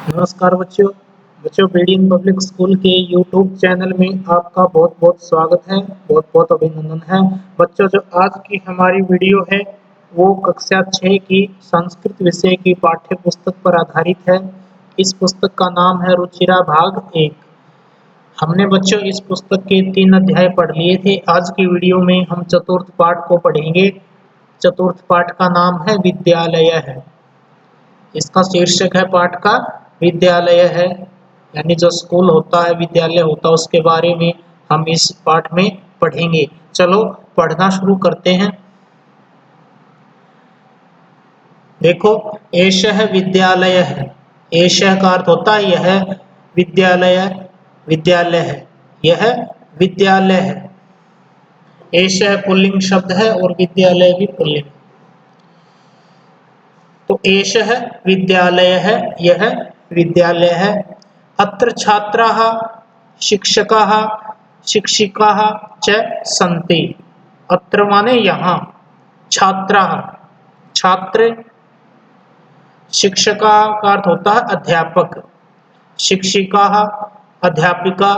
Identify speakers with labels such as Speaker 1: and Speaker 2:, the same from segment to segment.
Speaker 1: नमस्कार बच्चों। BDN public school के यूट्यूब चैनल में आपका बहुत बहुत स्वागत है, बहुत बहुत अभिनंदन है। बच्चों, जो आज की हमारी वीडियो है वो कक्षा 6 की संस्कृत विषय की पाठ्य पुस्तक पर आधारित है। इस पुस्तक का नाम है रुचिरा भाग 1। हमने बच्चों इस पुस्तक के 3 अध्याय पढ़ लिए थे। आज की वीडियो में हम चतुर्थ पाठ को पढ़ेंगे। चतुर्थ पाठ का नाम है विद्यालय है। इसका शीर्षक है पाठ का विद्यालय है, यानी जो स्कूल होता है, विद्यालय होता है, उसके बारे में हम इस पाठ में पढ़ेंगे। चलो पढ़ना शुरू करते हैं। देखो, एषः विद्यालय है। एषः का अर्थ होता है यह विद्यालय, विद्यालय है, यह विद्यालय है। एषः पुल्लिंग शब्द है और विद्यालय भी पुल्लिंग। तो एषः विद्यालय है, यह विद्यालय है। अत्र छात्राः शिक्षकाः शिक्षिकाः च सन्ति। अत्र माने यहाँ, छात्राः छात्र, शिक्षकाः का अर्थ होता है अध्यापक, शिक्षिकाः अध्यापिका,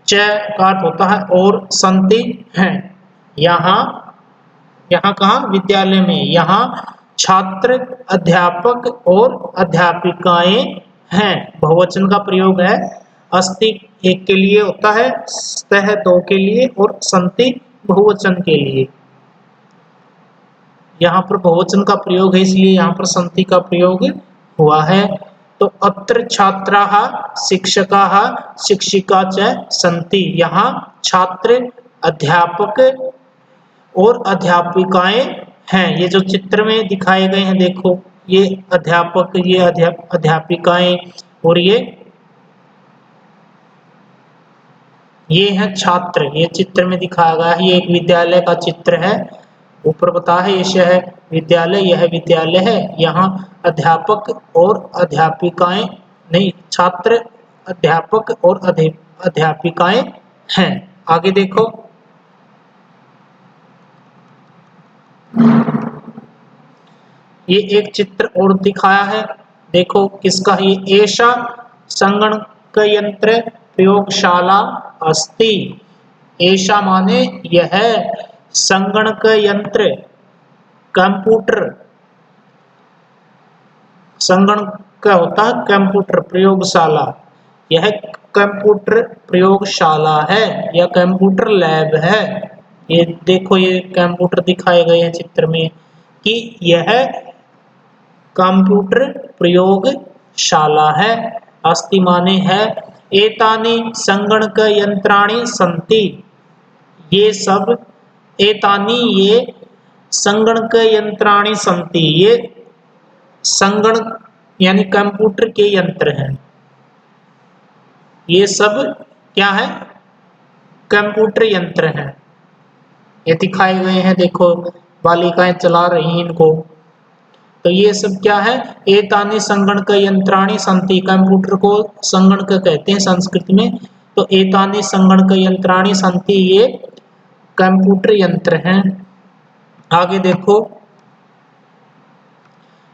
Speaker 1: च का अर्थ होता है और, सन्ति हैं। यहाँ, यहाँ कहाँ? विद्यालय में। यहाँ छात्र, अध्यापक और अध्यापिकाएं हैं। बहुवचन का प्रयोग है। अस्ति एक के लिए होता है, स्तः दो के लिए और सन्ति बहुवचन के लिए। यहाँ पर बहुवचन का प्रयोग है, इसलिए यहाँ पर सन्ति का प्रयोग हुआ है। तो अत्र छात्राः शिक्षकाः शिक्षिका च सन्ति। यहाँ छात्र, अध्यापक और अध्यापिकाएं हैं। ये जो चित्र में दिखाए गए हैं, देखो, ये अध्यापक, ये अध्यापिकाएं और ये है छात्र। ये चित्र में दिखाया गया है, ये एक विद्यालय का चित्र है। ऊपर बता है एषः है विद्यालय, यह विद्यालय है। यहाँ अध्यापक और अध्यापिकाएं नहीं, छात्र, अध्यापक और अध्यापिकाएं हैं। आगे देखो, ये एक चित्र और दिखाया है। देखो किसका? ये एषा संगणक यंत्र प्रयोगशाला अस्ति। एषा माने यह संगणक यंत्र, कंप्यूटर, संगणक होता है कंप्यूटर, प्रयोगशाला, यह कंप्यूटर प्रयोगशाला है या कंप्यूटर लैब है। ये देखो, ये कंप्यूटर दिखाए गए हैं चित्र में कि यह कंप्यूटर प्रयोगशाला है। अस्ति माने है। एतानि संगणक यंत्राणि सन्ति। ये सब, एतानि ये संगणक यंत्राणि सन्ति, ये संगणक यानी कंप्यूटर के यंत्र हैं। ये सब क्या है? कंप्यूटर यंत्र हैं। ये दिखाए गए हैं, देखो बालिकाएं चला रही इनको। तो ये सब क्या है? एतानि संगणक यंत्राणि सन्ति। कंप्यूटर को संगणक कहते हैं संस्कृत में। तो एतानि संगणक यंत्राणि सन्ति, ये कंप्यूटर यंत्र हैं। आगे देखो,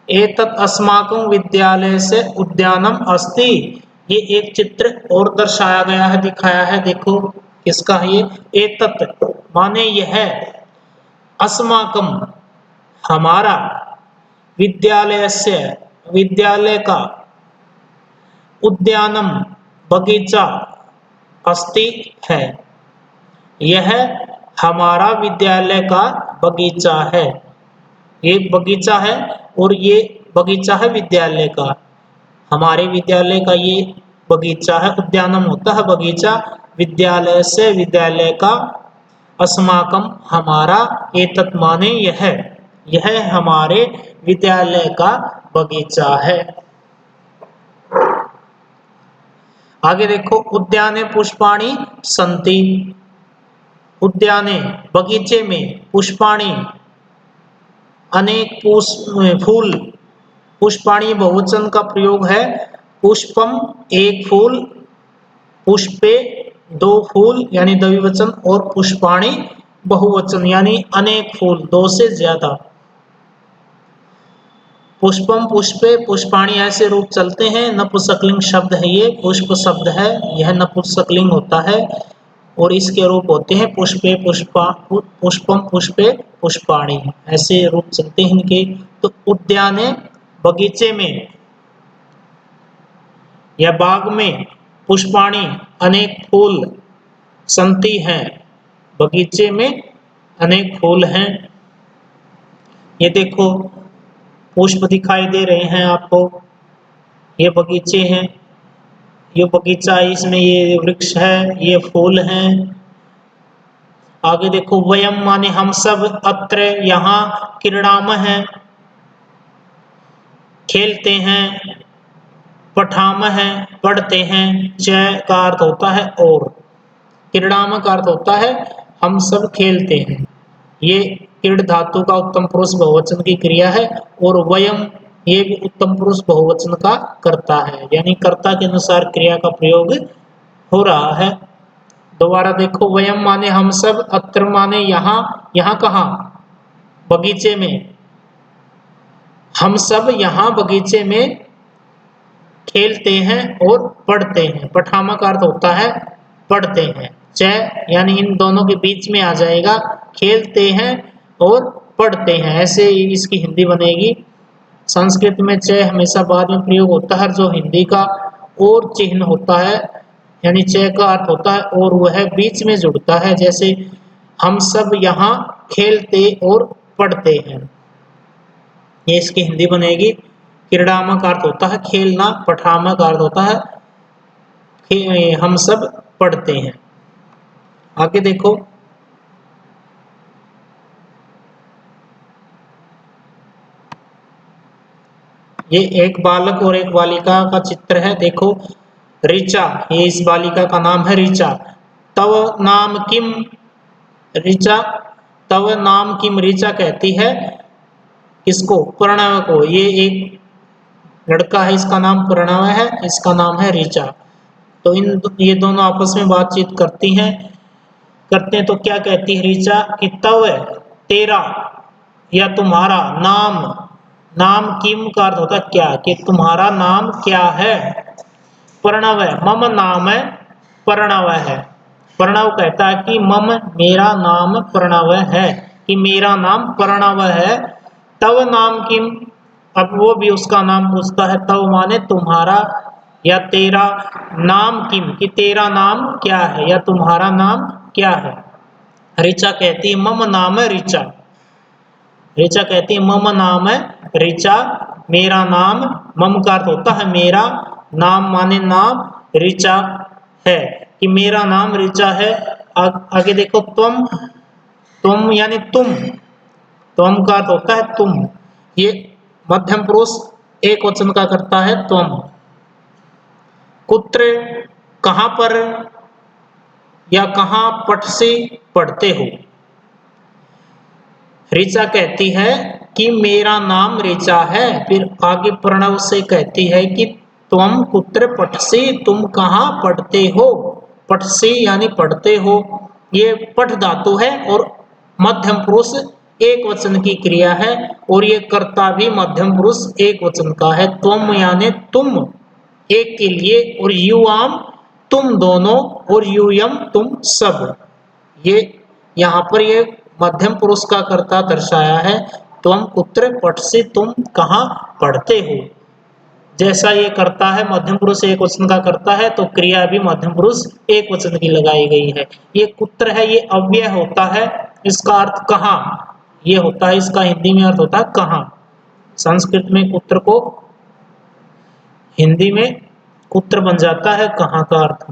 Speaker 1: एतत् अस्माकं विद्यालयस्य उद्यानम अस्ति। ये एक चित्र और दर्शाया गया है, दिखाया है। देखो किसका है ये? एतत् माने यह, अस्माकं हमारा, विद्यालयस्य विद्यालय का, उद्यानम बगीचा, अस्ति है, यह हमारा विद्यालय का बगीचा है। ये बगीचा है और ये बगीचा है विद्यालय का, हमारे विद्यालय का ये बगीचा है। उद्यानम होता है बगीचा, विद्यालय से विद्यालय का, अस्माकम हमारा, एतत् माने यह हमारे विद्यालय का बगीचा है। आगे देखो, उद्याने पुष्पाणि सन्ति। उद्याने बगीचे में, पुष्पाणि अनेक फूल, पुष्पाणि बहुवचन का प्रयोग है। पुष्पम एक फूल, पुष्पे दो फूल यानी द्विवचन, और पुष्पाणि बहुवचन यानी अनेक फूल, दो से ज्यादा। पुष्पम पुष्पे पुष्पाणि ऐसे रूप चलते हैं। नपुंसकलिंग शब्द है, ये पुष्प शब्द है, यह नपुंसकलिंग होता है और इसके रूप होते हैं पुष्पे पुष्पा, पुष्पम पुष्पे पुष्पाणि, ऐसे रूप चलते हैं इनके। तो उद्याने बगीचे में या बाग में, पुष्पाणि अनेक फूल, संति हैं, बगीचे में अनेक फूल हैं। ये देखो पुष्प दिखाई दे रहे हैं आपको, ये बगीचे हैं, ये बगीचा है, इसमें ये वृक्ष है, ये फूल हैं। आगे देखो वयम माने हम सब, अत्र यहाँ, क्रीड़ामः है, खेलते हैं, पठामः है, पढ़ते हैं, च का अर्थ होता है और, क्रीड़ामः का अर्थ होता है हम सब खेलते हैं। ये क्रीड़ धातु का उत्तम पुरुष बहुवचन की क्रिया है और वयम ये भी उत्तम पुरुष बहुवचन का कर्ता है, यानी कर्ता के अनुसार क्रिया का प्रयोग हो रहा है। दोबारा देखो वयम माने हम सब, अत्र माने यहाँ, यहाँ कहाँ, बगीचे में, हम सब यहाँ बगीचे में खेलते हैं और पढ़ते हैं। पठामा का अर्थ होता है पढ़ते हैं, च यानी इन दोनों के बीच में आ जाएगा, खेलते हैं और पढ़ते हैं, ऐसे इसकी हिंदी बनेगी। संस्कृत में च हमेशा बाद में प्रयोग होता है, जो हिंदी का और चिन्ह होता है, यानी च का अर्थ होता है और वह बीच में जुड़ता है, जैसे हम सब यहाँ खेलते और पढ़ते हैं, ये इसकी हिंदी बनेगी। क्रीड़ामा का अर्थ होता है खेलना, पठामा का अर्थ होता है हम सब पढ़ते हैं। आगे देखो ये एक बालक और एक बालिका का चित्र है। देखो ऋचा, ये इस बालिका का नाम है ऋचा। तव नाम किम, ऋचा तव नाम किम, ऋचा कहती है किसको, प्रणव को। ये एक लड़का है, इसका नाम प्रणव है, इसका नाम है ऋचा। तो ये दोनों आपस में बातचीत करते हैं तो क्या कहती है ऋचा कि तव तेरा या तुम्हारा नाम, नाम किम का अर्थ होता है क्या, कि तुम्हारा नाम क्या है। प्रणव है, मम नाम है प्रणव है। प्रणव कहता है कि मम मेरा नाम प्रणव है, कि मेरा नाम प्रणव है। तव नाम किम, अब वो भी उसका नाम पूछता है, तव माने तुम्हारा या तेरा, नाम किम कि तेरा नाम क्या है या तुम्हारा नाम क्या है। ऋचा कहती है मम नाम है ऋचा, ऋचा कहती है मम नाम है ऋचा, मेरा नाम, मम का अर्थ होता है मेरा, नाम माने नाम, ऋचा है कि मेरा नाम ऋचा है। आगे देखो तुम, तुम यानी तुम, तुम का अर्थ होता है तुम, ये मध्यम पुरुष एक वचन का करता है तुम। कुत्र कहां पर या कहां पठ से पढ़ते हो। ऋचा कहती है कि मेरा नाम ऋचा है, फिर आगे प्रणव से कहती है कि तुम कुत्र पठसी, तुम कहाँ पढ़ते हो। पठसी यानी पढ़ते हो, ये पठ धातु है और मध्यम पुरुष एक वचन की क्रिया है और ये कर्ता भी मध्यम पुरुष एक वचन का है। तुम यानी तुम एक के लिए, और युआम तुम दोनों, और यूयम तुम सब, ये यहाँ पर ये मध्यम पुरुष का कर्ता दर्शाया है। तुम कुत्र पठसी, तुम कहाँ पढ़ते हो। जैसा ये करता है मध्यम पुरुष एक वचन का करता है, तो क्रिया भी मध्यम पुरुष एक वचन की लगाई गई है। ये कुत्र है, ये अव्यय होता है, इसका अर्थ कहाँ ये होता है, इसका हिंदी में अर्थ होता है कहाँ। संस्कृत में कुत्र को हिंदी में कुत्र बन जाता है कहाँ का अर्थ।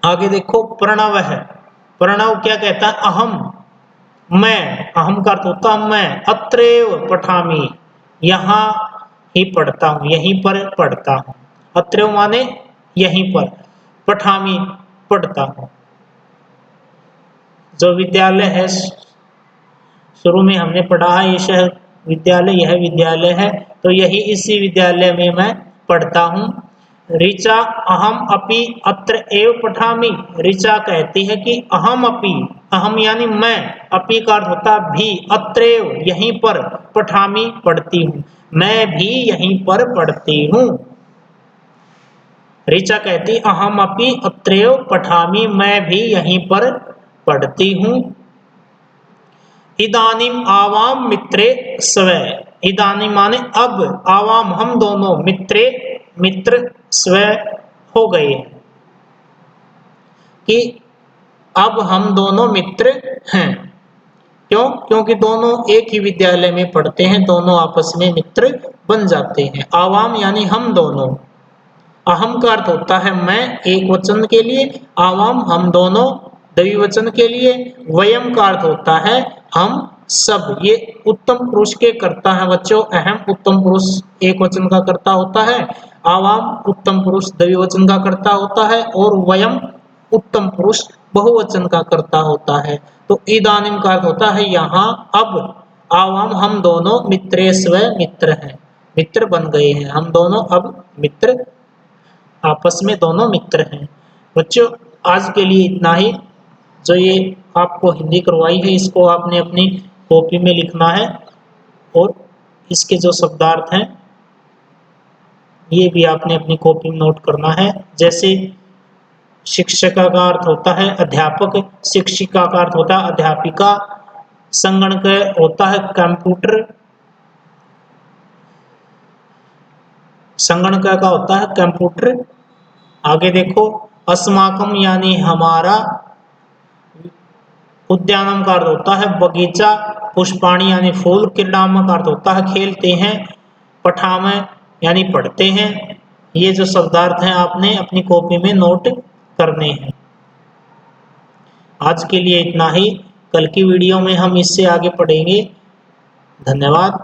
Speaker 1: आगे देखो प्रणव है, प्रणव क्या कहता है, अहम मैं, अहम का अर्थ होता है मैं, अत्रैव पठामि यहाँ ही पढ़ता हूँ, यहीं पर पढ़ता हूँ। अत्रैव माने यहीं पर, पठामि पढ़ता हूँ। जो विद्यालय है शुरू में हमने पढ़ा है, ये शहर विद्यालय, यह विद्यालय है, तो यही इसी विद्यालय में मैं पढ़ता हूँ। ऋचा अहम अपि अत्र एव पठामि, ऋचा कहती है कि अहम अपि अहम यानी मैं, अपि का अर्थ होता है भी, अत्रैव यहीं पर, पठामी पढ़ती हूँ, मैं भी यहीं पर पढ़ती हूँ। ऋचा कहती अहम अपि अत्रैव पठामी, मैं भी यहीं पर पढ़ती हूँ। इदानीम आवाम मित्रे स्वे, इदानीम माने अब, आवाम हम दोनों, मित्रे मित्र, स्वे हो गए कि अब हम दोनों मित्र हैं। क्यों? क्योंकि दोनों एक ही विद्यालय में पढ़ते हैं, दोनों आपस में मित्र बन जाते हैं। आवाम यानी हम दोनों, अहम का अर्थ होता है मैं एक वचन के लिए, आवाम हम दोनों द्विवचन के लिए, वयम का अर्थ होता है हम सब। ये उत्तम पुरुष के कर्ता है बच्चों। अहम उत्तम पुरुष एक वचन का कर्ता होता है, आवाम उत्तम पुरुष द्विवचन का कर्ता होता है, और वयम उत्तम पुरुष बहुवचन का कर्ता होता है। तो इदानीम का अर्थ होता है यहाँ, अब, आवाम हम दोनों, मित्रे स्व मित्र हैं, मित्र बन गए हैं, हम दोनों अब मित्र, आपस में दोनों मित्र हैं। बच्चों आज के लिए इतना ही। जो ये आपको हिंदी करवाई है इसको आपने अपनी कॉपी में लिखना है, और इसके जो शब्दार्थ हैं ये भी आपने अपनी कॉपी में नोट करना है। जैसे शिक्षिका का अर्थ होता है अध्यापक, शिक्षिका का अर्थ होता है अध्यापिका, संगणक होता है कंप्यूटर, संगणक का होता है कंप्यूटर। आगे देखो, अस्माकम यानी हमारा, उद्यानम का अर्थ होता है बगीचा, पुष्पाणी यानी फूल, क्रीडाम का अर्थ होता है खेलते हैं, पठाम यानी पढ़ते हैं। ये जो शब्दार्थ हैं आपने अपनी कॉपी में नोट करने हैं। आज के लिए इतना ही, कल की वीडियो में हम इससे आगे पढ़ेंगे। धन्यवाद।